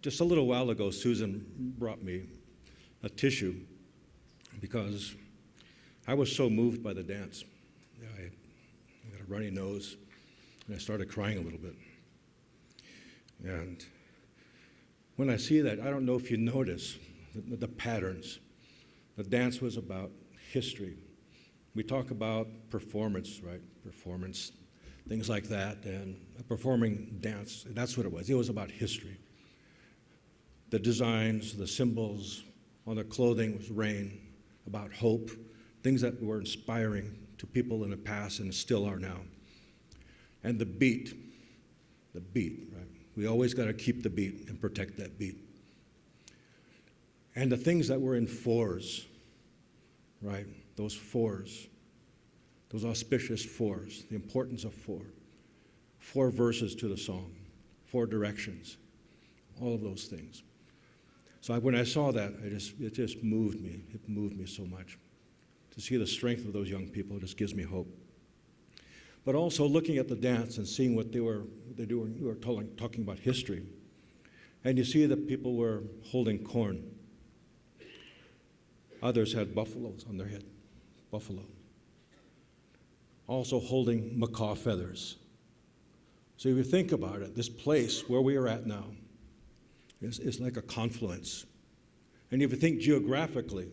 just a little while ago, Susan brought me a tissue because I was so moved by the dance. I got a runny nose, and I started crying a little bit. And when I see that, I don't know if you notice the patterns. The dance was about history. We talk about performance, right? Performance, things like that, and a performing dance, that's what it was. It was about history. The designs, the symbols on the clothing was rain, about hope, things that were inspiring to people in the past and still are now. And the beat, right? We always got to keep the beat and protect that beat. And the things that were in fours, right? Those fours, those auspicious fours, the importance of four. 4 verses to the song, 4 directions, all of those things. So when I saw that, it just moved me. It moved me so much. To see the strength of those young people just gives me hope. But also looking at the dance and seeing what they were talking about history. And you see that people were holding corn. Others had buffaloes on their head, buffalo. Also holding macaw feathers. So if you think about it, this place where we are at now is like a confluence. And if you think geographically,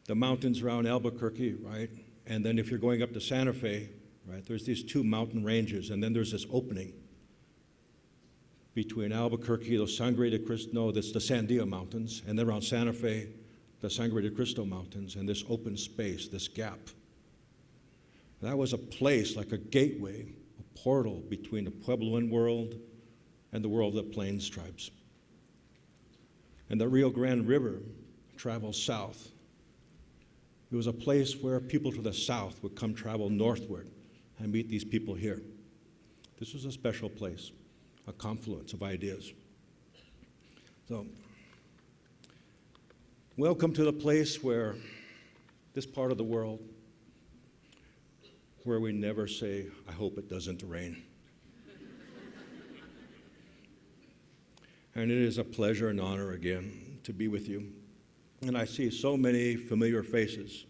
the mountains around Albuquerque, right? And then if you're going up to Santa Fe, right, there's these 2 mountain ranges, and then there's this opening between Albuquerque, the Sangre de Cristo, no, that's the Sandia Mountains, and then around Santa Fe, the Sangre de Cristo Mountains, and this open space, this gap. That was a place, like a gateway, a portal between the Puebloan world and the world of the Plains tribes. And the Rio Grande River travels south. It was a place where people to the south would come travel northward and meet these people here. This was a special place, a confluence of ideas. So, welcome to the place where this part of the world, where we never say, I hope it doesn't rain. And it is a pleasure and honor again to be with you. And I see so many familiar faces.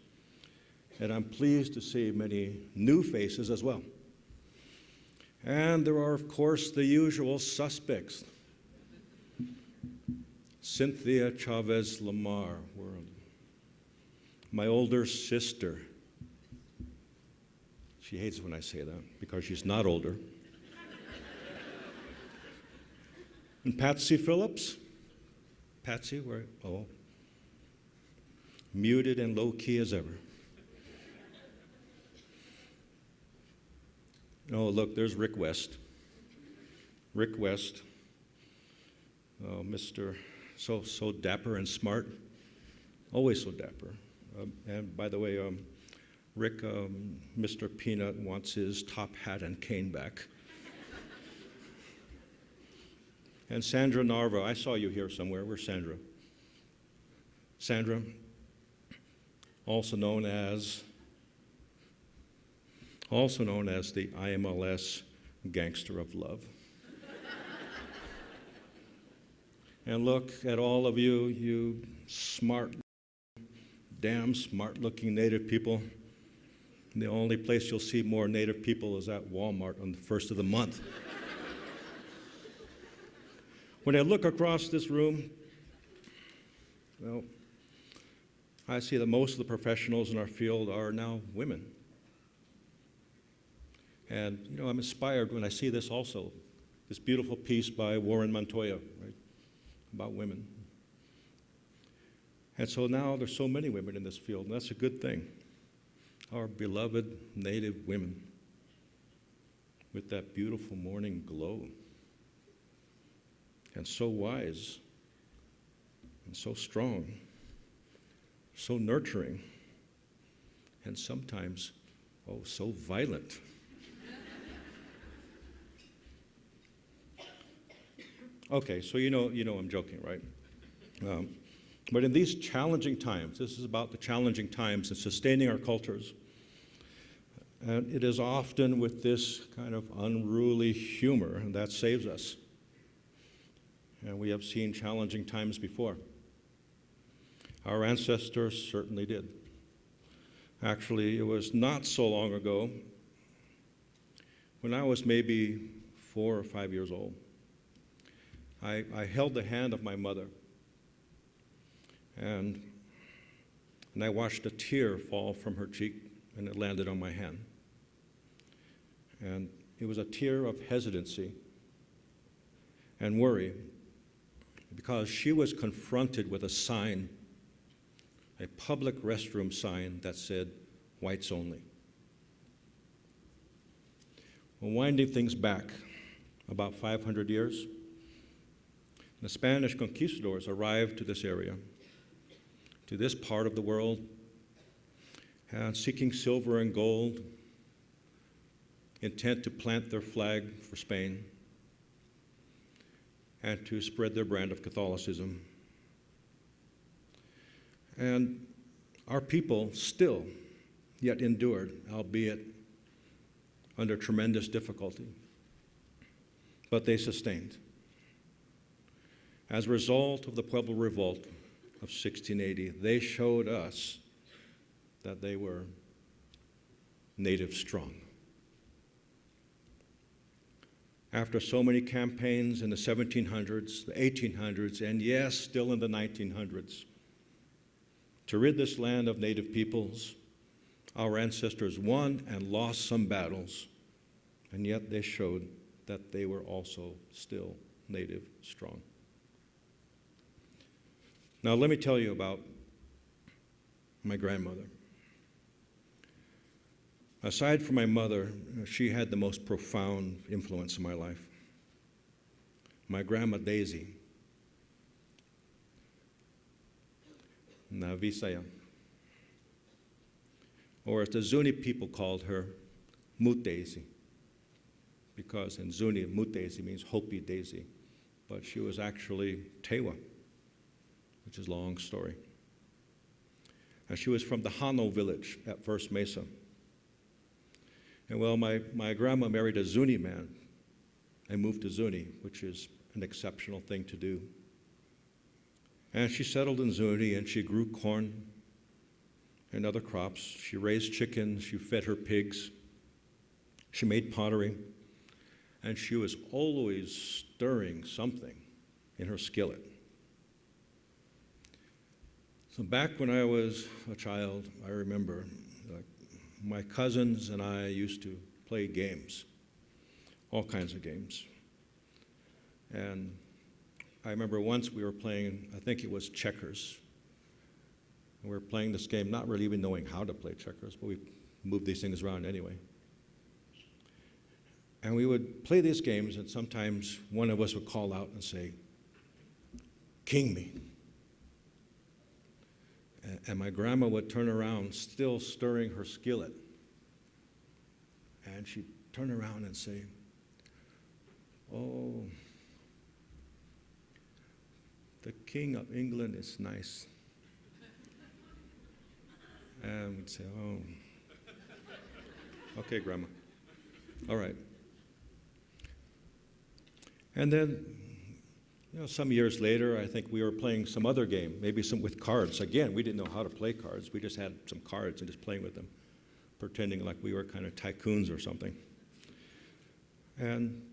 And I'm pleased to see many new faces as well. And there are, of course, the usual suspects. Cynthia Chavez Lamar, my older sister. She hates when I say that because she's not older. And Patsy Phillips. Patsy, where? Oh. Muted and low-key as ever. Oh, look, there's Rick West. Rick West, Mr. So dapper and smart, always so dapper. And by the way, Rick, Mr. Peanut wants his top hat and cane back. And Sandra Narva, I saw you here somewhere. Where's Sandra? Sandra, also known as the IMLS Gangster of Love. And look at all of you, you smart, damn smart-looking Native people. The only place you'll see more Native people is at Walmart on the first of the month. When I look across this room, well, I see that most of the professionals in our field are now women. And, you know, I'm inspired when I see this also, this beautiful piece by Warren Montoya, right, about women. And so now there's so many women in this field, and that's a good thing. Our beloved Native women with that beautiful morning glow. And so wise, and so strong, so nurturing, and sometimes, oh, so violent. Okay, so you know I'm joking, right? But in these challenging times, this is about the challenging times and sustaining our cultures. And it is often with this kind of unruly humor that saves us. and we have seen challenging times before. Our ancestors certainly did. Actually, it was not so long ago, when I was maybe 4 or 5 years old, I held the hand of my mother, and I watched a tear fall from her cheek, and it landed on my hand. And it was a tear of hesitancy and worry, because she was confronted with a sign, a public restroom sign that said, "Whites only." Well, winding things back about 500 years, the Spanish conquistadors arrived to this area, to this part of the world, and seeking silver and gold, intent to plant their flag for Spain and to spread their brand of Catholicism. And our people still yet endured, albeit under tremendous difficulty, but they sustained. As a result of the Pueblo Revolt of 1680, they showed us that they were native strong. After so many campaigns in the 1700s, the 1800s, and yes, still in the 1900s, to rid this land of native peoples, our ancestors won and lost some battles, and yet they showed that they were also still native strong. Now, let me tell you about my grandmother. Aside from my mother, she had the most profound influence in my life. My grandma Daisy, Navisaya, or as the Zuni people called her, Mut Daisy, because in Zuni, Mut Daisy means Hopi Daisy, but she was actually Tewa, which is a long story. And she was from the Hano village at First Mesa. And well, my grandma married a Zuni man and moved to Zuni, which is an exceptional thing to do. And she settled in Zuni, and she grew corn and other crops. She raised chickens, she fed her pigs, she made pottery, and she was always stirring something in her skillet. So back when I was a child, I remember my cousins and I used to play games, all kinds of games. And I remember once we were playing, I think it was checkers. And we were playing this game, not really even knowing how to play checkers, but we moved these things around anyway. And we would play these games, and sometimes one of us would call out and say, "King me." And my grandma would turn around, still stirring her skillet. And she'd turn around and say, "Oh, the King of England is nice." And we'd say, "Oh, okay, Grandma. All right." And then, some years later, I think we were playing some other game, maybe some with cards. Again, we didn't know how to play cards. We just had some cards and just playing with them, pretending like we were kind of tycoons or something. And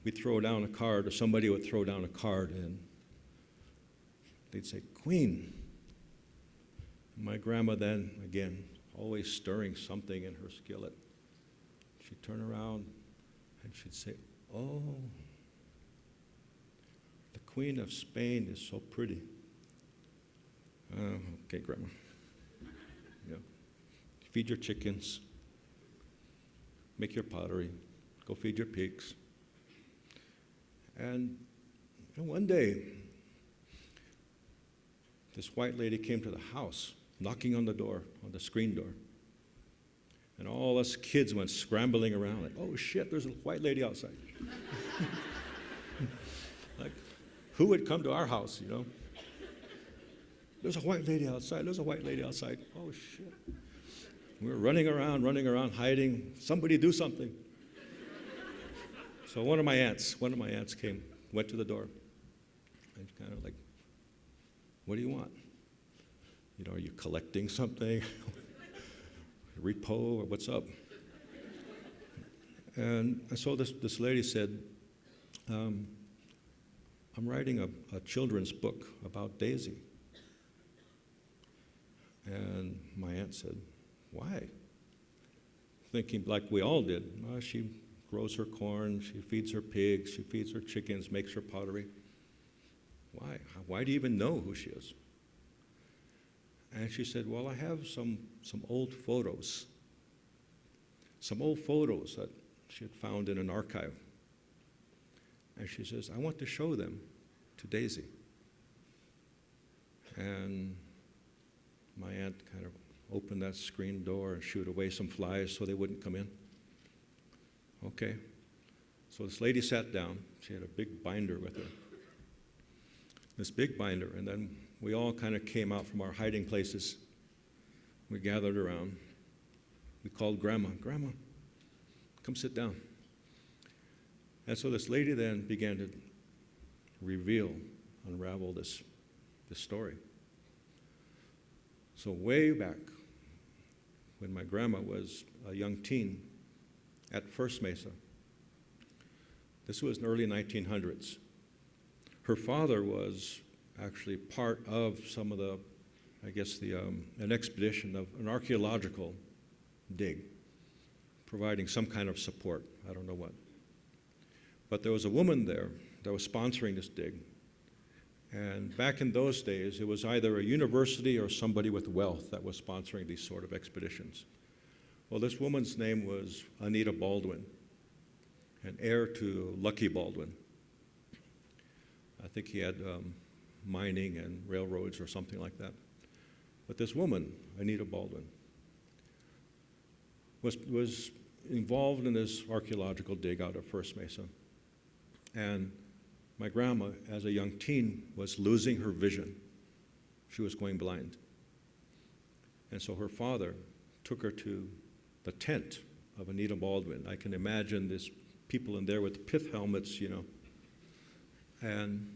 we'd throw down a card, or somebody would throw down a card, and they'd say, "Queen." My grandma then, again, always stirring something in her skillet, she'd turn around and she'd say, "Oh, the Queen of Spain is so pretty." Okay, Grandma. Feed your chickens, make your pottery, go feed your pigs. And one day, this white lady came to the house, knocking on the door, on the screen door. And all us kids went scrambling around, like, "Oh shit, there's a white lady outside." Like, who would come to our house, "There's a white lady outside, there's a white lady outside." Oh shit. We were running around, hiding. Somebody do something. So one of my aunts came, went to the door. And kind of like, what do you want? You know, are you collecting something? Repo, or what's up? And so this lady said, I'm writing a children's book about Daisy. And my aunt said, why? Thinking like we all did. Well, she grows her corn, she feeds her pigs, she feeds her chickens, makes her pottery. Why? Why do you even know who she is? And she said, well, I have some old photos. Some old photos that she had found in an archive. And she says, I want to show them to Daisy. And my aunt kind of opened that screen door and shooed away some flies so they wouldn't come in. Okay. So this lady sat down. She had a big binder with her. This big binder. And then we all kind of came out from our hiding places. We gathered around. We called Grandma. Grandma, come sit down. And so this lady then began to unravel this story. So way back, when my grandma was a young teen at First Mesa, this was in the early 1900s. Her father was actually part of some of the, an expedition of an archaeological dig, providing some kind of support. I don't know what. But there was a woman there that was sponsoring this dig. And back in those days, it was either a university or somebody with wealth that was sponsoring these sort of expeditions. Well, this woman's name was Anita Baldwin, an heir to Lucky Baldwin. I think he had mining and railroads or something like that. But this woman, Anita Baldwin, was involved in this archaeological dig out of First Mesa. And my grandma, as a young teen, was losing her vision. She was going blind. And so her father took her to the tent of Anita Baldwin. I can imagine these people in there with pith helmets, you know. And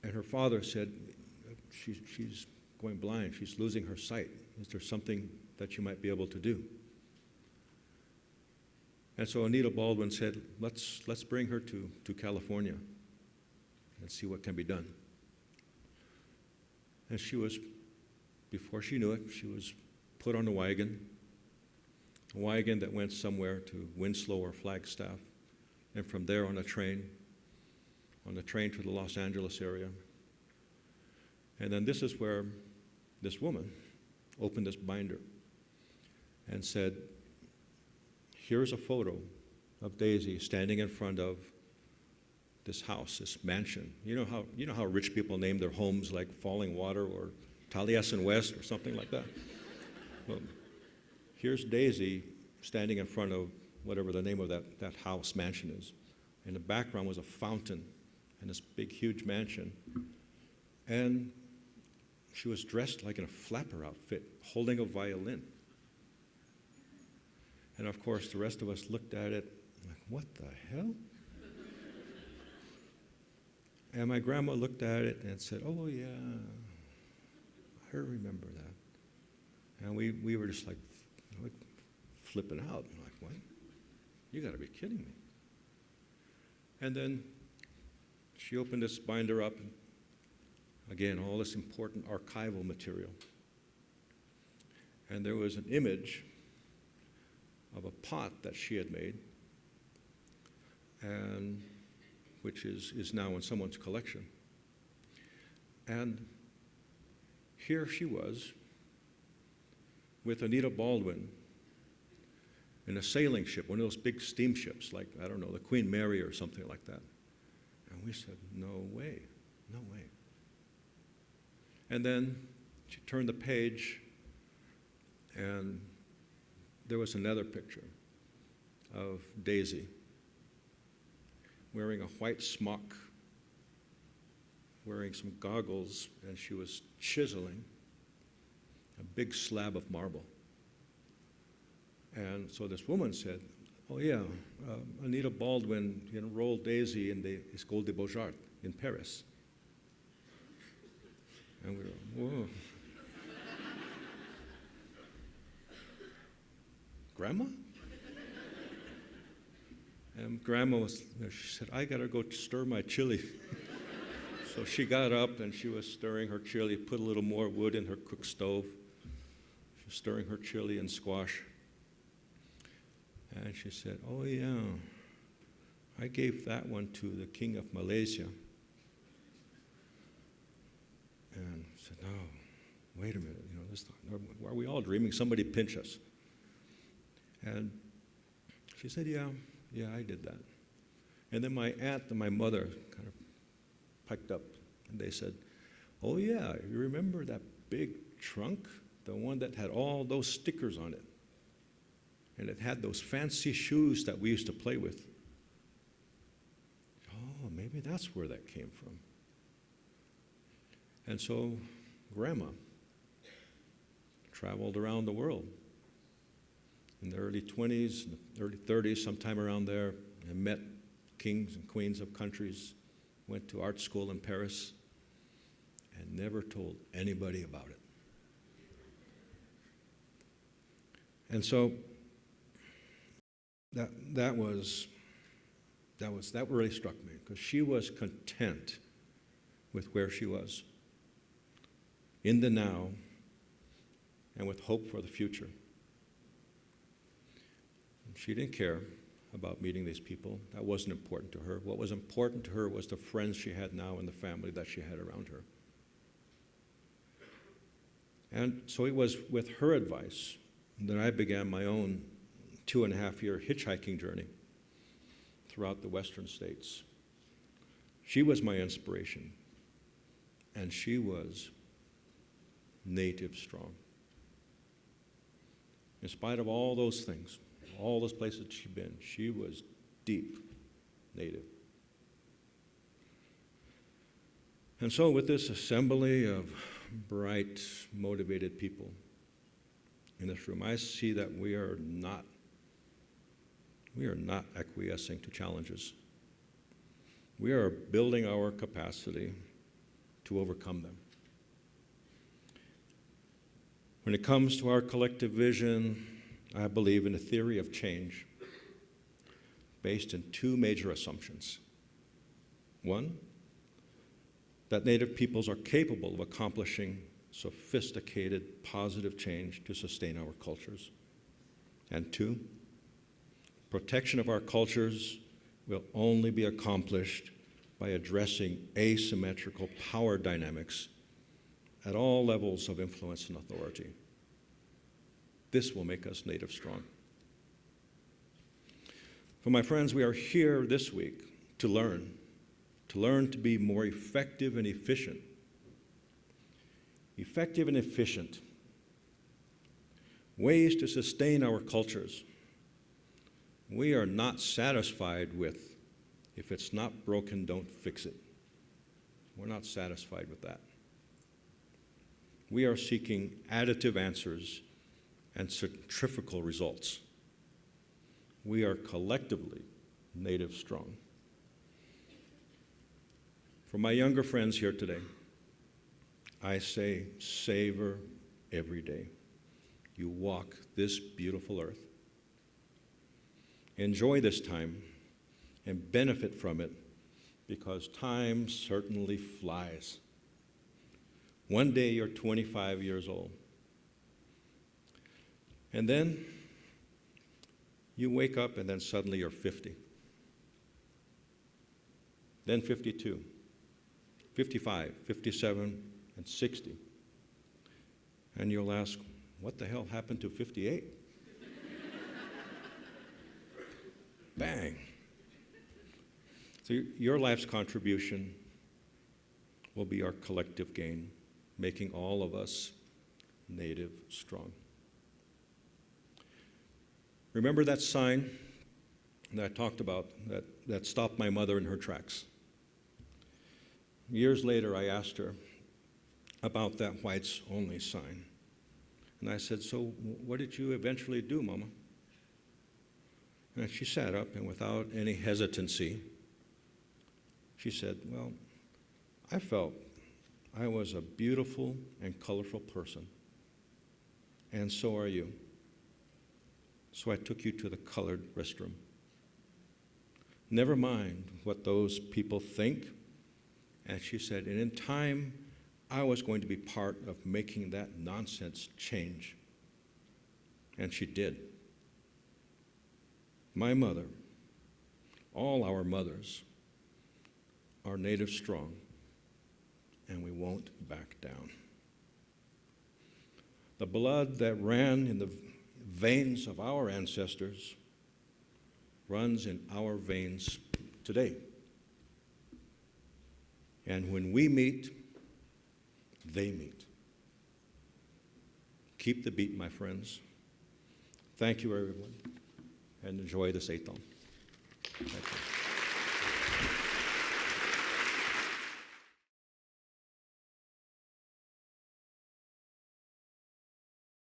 her father said, she's going blind, she's losing her sight. Is there something that you might be able to do? And so Anita Baldwin said, let's bring her to California and see what can be done. And she was, before she knew it, she was put on a wagon that went somewhere to Winslow or Flagstaff, and from there on a train to the Los Angeles area. And then this is where this woman opened this binder and said, here's a photo of Daisy standing in front of this house, this mansion. You know how rich people name their homes like Falling Water or Taliesin West or something like that? Well, here's Daisy standing in front of whatever the name of that house, mansion is. In the background was a fountain and this big, huge mansion. And she was dressed like in a flapper outfit, holding a violin. And of course, the rest of us looked at it like, what the hell? And my grandma looked at it and said, oh yeah, I remember that. And we were just like flipping out. I'm like, what? You gotta be kidding me. And then she opened this binder up, and again, all this important archival material. And there was an image of a pot that she had made, and which is now in someone's collection. And here she was with Anita Baldwin in a sailing ship, one of those big steamships, like, I don't know, the Queen Mary or something like that. And we said, no way, no way. And then she turned the page, and there was another picture of Daisy wearing a white smock, wearing some goggles, and she was chiseling a big slab of marble. And so this woman said, oh yeah, Anita Baldwin enrolled Daisy in the École des Beaux-Arts in Paris. And we were, whoa. Grandma? And Grandma she said, I got to go stir my chili. So she got up and she was stirring her chili, put a little more wood in her cook stove. She was stirring her chili and squash. And she said, oh yeah, I gave that one to the King of Malaysia. And I said, no, wait a minute, are we all dreaming? Somebody pinch us. And she said, yeah, I did that. And then my aunt and my mother kind of piped up, and they said, oh yeah, you remember that big trunk? The one that had all those stickers on it. And it had those fancy shoes that we used to play with. Oh, maybe that's where that came from. And so Grandma traveled around the world in the early 20s, early 30s, sometime around there, and met kings and queens of countries, went to art school in Paris, and never told anybody about it. And so that really struck me, because she was content with where she was, in the now, and with hope for the future. She didn't care about meeting these people. That wasn't important to her. What was important to her was the friends she had now and the family that she had around her. And so it was with her advice that I began my own 2.5-year hitchhiking journey throughout the western states. She was my inspiration, and she was native strong. In spite of all those things, all those places she'd been, she was deep native. And so with this assembly of bright, motivated people in this room, I see that we are not acquiescing to challenges. We are building our capacity to overcome them. When it comes to our collective vision, I believe in a theory of change based in 2 major assumptions. One, that Native peoples are capable of accomplishing sophisticated, positive change to sustain our cultures. And 2, protection of our cultures will only be accomplished by addressing asymmetrical power dynamics at all levels of influence and authority. This will make us native strong. For my friends, we are here this week to learn to be more effective and efficient. Effective and efficient. Ways to sustain our cultures. We are not satisfied with, if it's not broken, don't fix it. We're not satisfied with that. We are seeking additive answers and centrifugal results. We are collectively native strong. For my younger friends here today, I say, savor every day you walk this beautiful earth. Enjoy this time and benefit from it, because time certainly flies. One day you're 25 years old. And then you wake up and then suddenly you're 50. Then 52, 55, 57, and 60. And you'll ask, what the hell happened to 58? Bang. So your life's contribution will be our collective gain, making all of us native strong. Remember that sign that I talked about that stopped my mother in her tracks? Years later, I asked her about that whites only sign. And I said, so what did you eventually do, Mama? And she sat up, and without any hesitancy, she said, well, I felt I was a beautiful and colorful person, and so are you. So I took you to the colored restroom. Never mind what those people think. And she said, and in time, I was going to be part of making that nonsense change. And she did. My mother, all our mothers, are Native strong, and we won't back down. The blood that ran in the veins of our ancestors runs in our veins today. And when we meet, they meet. Keep the beat, my friends. Thank you, everyone, and enjoy this ATALM. Thank you.